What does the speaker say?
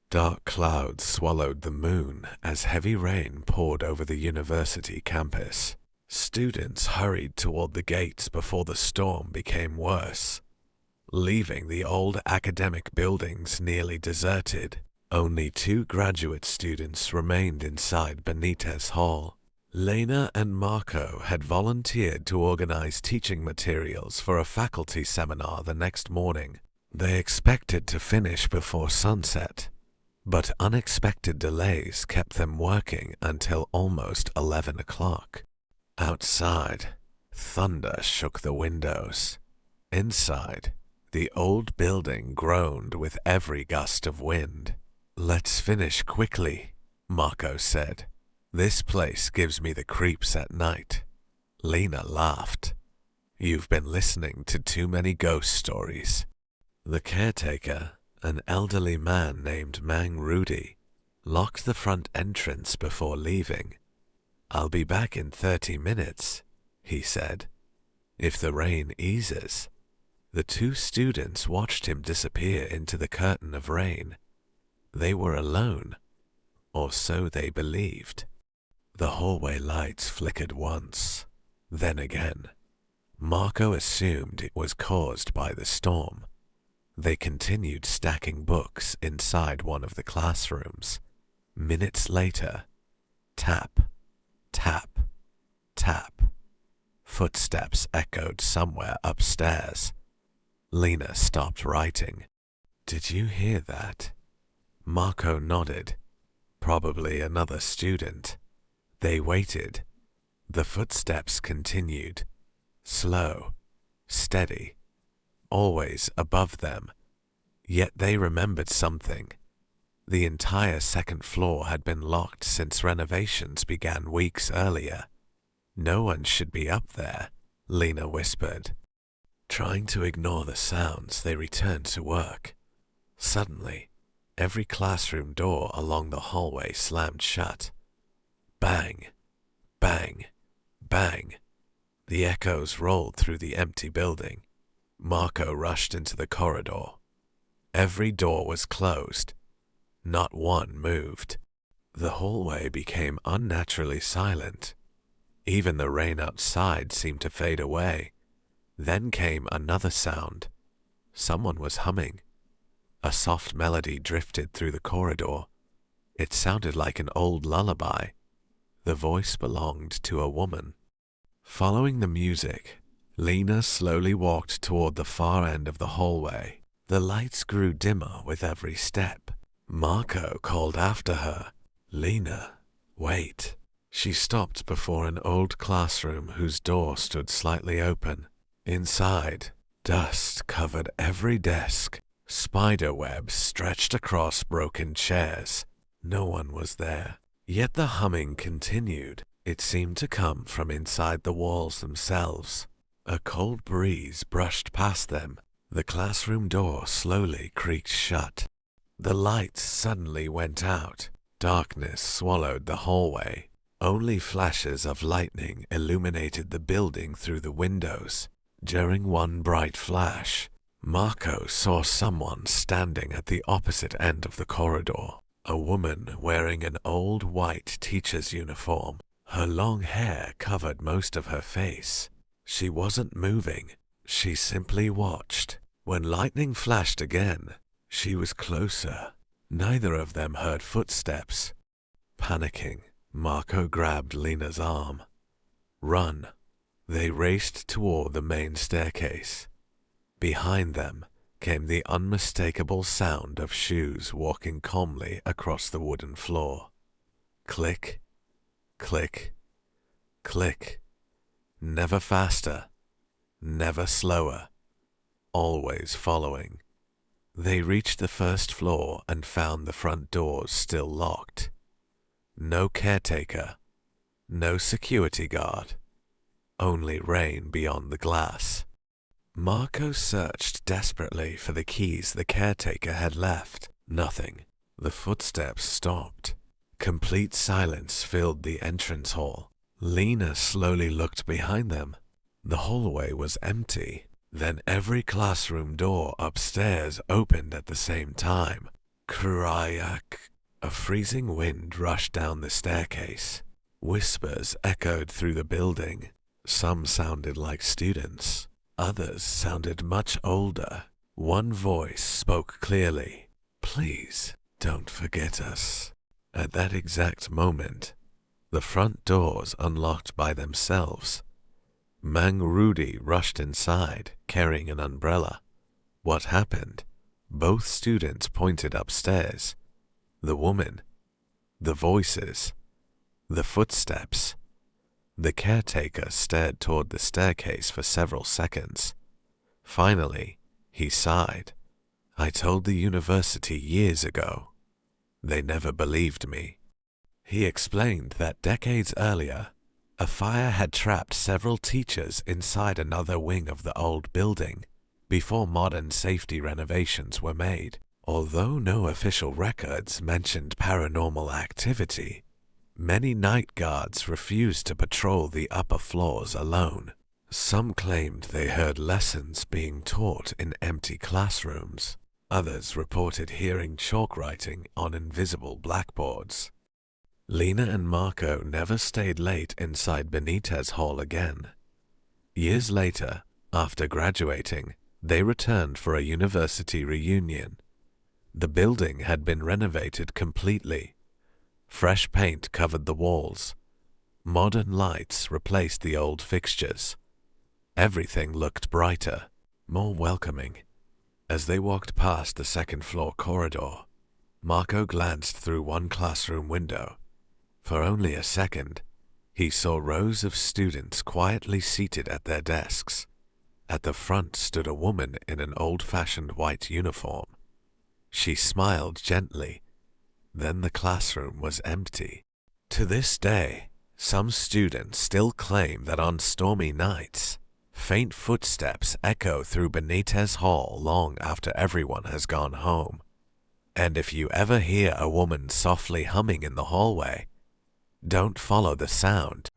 Dark clouds swallowed the moon as heavy rain poured over the university campus. Students hurried toward the gates before the storm became worse. Leaving the old academic buildings nearly deserted, only 2 graduate students remained inside Benitez Hall. Lena and Marco had volunteered to organize teaching materials for a faculty seminar the next morning. They expected to finish before sunset, but unexpected delays kept them working until almost 11 o'clock. Outside, thunder shook the windows. Inside, the old building groaned with every gust of wind. "Let's finish quickly," Marco said. "This place gives me the creeps at night." Lena laughed. "You've been listening to too many ghost stories." The caretaker, an elderly man named Mang Rudy, locked the front entrance before leaving. "I'll be back in 30 minutes, he said. "If the rain eases." The 2 students watched him disappear into the curtain of rain. They were alone, or so they believed. The hallway lights flickered once, then again. Marco assumed it was caused by the storm. They continued stacking books inside one of the classrooms. Minutes later, tap, tap, tap. Footsteps echoed somewhere upstairs. Lena stopped writing. "Did you hear that?" Marco nodded. "Probably another student." They waited. The footsteps continued. Slow, steady, always above them. Yet they remembered something. The entire second floor had been locked since renovations began weeks earlier. "No one should be up there," Lena whispered. Trying to ignore the sounds, they returned to work. Suddenly, every classroom door along the hallway slammed shut. Bang, bang, bang. The echoes rolled through the empty building. Marco rushed into the corridor. Every door was closed. Not one moved. The hallway became unnaturally silent. Even the rain outside seemed to fade away. Then came another sound. Someone was humming. A soft melody drifted through the corridor. It sounded like an old lullaby. The voice belonged to a woman. Following the music, Lena slowly walked toward the far end of the hallway. The lights grew dimmer with every step. Marco called after her, "Lena, wait." She stopped before an old classroom whose door stood slightly open. Inside, dust covered every desk. Spider webs stretched across broken chairs. No one was there. Yet the humming continued. It seemed to come from inside the walls themselves. A cold breeze brushed past them. The classroom door slowly creaked shut. The lights suddenly went out. Darkness swallowed the hallway. Only flashes of lightning illuminated the building through the windows. During one bright flash, Marco saw someone standing at the opposite end of the corridor. A woman wearing an old white teacher's uniform. Her long hair covered most of her face. She wasn't moving. She simply watched. When lightning flashed again, she was closer. Neither of them heard footsteps. Panicking, Marco grabbed Lena's arm. "Run." They raced toward the main staircase. Behind them came the unmistakable sound of shoes walking calmly across the wooden floor. Click, click, click. Never faster, never slower, always following. They reached the first floor and found the front doors still locked. No caretaker, no security guard, only rain beyond the glass. Marco searched desperately for the keys the caretaker had left. Nothing. The footsteps stopped. Complete silence filled the entrance hall. Lena slowly looked behind them. The hallway was empty. Then every classroom door upstairs opened at the same time. Krayak. A freezing wind rushed down the staircase. Whispers echoed through the building. Some sounded like students. Others sounded much older. One voice spoke clearly. Please, don't forget us. At that exact moment, the front doors unlocked by themselves. Mang Rudi rushed inside, carrying an umbrella. What happened? Both students pointed upstairs. The woman, the voices, the footsteps. The caretaker stared toward the staircase for several seconds. Finally, he sighed. I told the university years ago. They never believed me. He explained that decades earlier, a fire had trapped several teachers inside another wing of the old building before modern safety renovations were made. Although no official records mentioned paranormal activity, many night guards refused to patrol the upper floors alone. Some claimed they heard lessons being taught in empty classrooms. Others reported hearing chalk writing on invisible blackboards. Lena and Marco never stayed late inside Benitez Hall again. Years later, after graduating, they returned for a university reunion. The building had been renovated completely. Fresh paint covered the walls. Modern lights replaced the old fixtures. Everything looked brighter, more welcoming. As they walked past the second-floor corridor, Marco glanced through one classroom window. For only a second, he saw rows of students quietly seated at their desks. At the front stood a woman in an old-fashioned white uniform. She smiled gently. Then the classroom was empty. To this day, some students still claim that on stormy nights, faint footsteps echo through Benitez Hall long after everyone has gone home. And if you ever hear a woman softly humming in the hallway, don't follow the sound.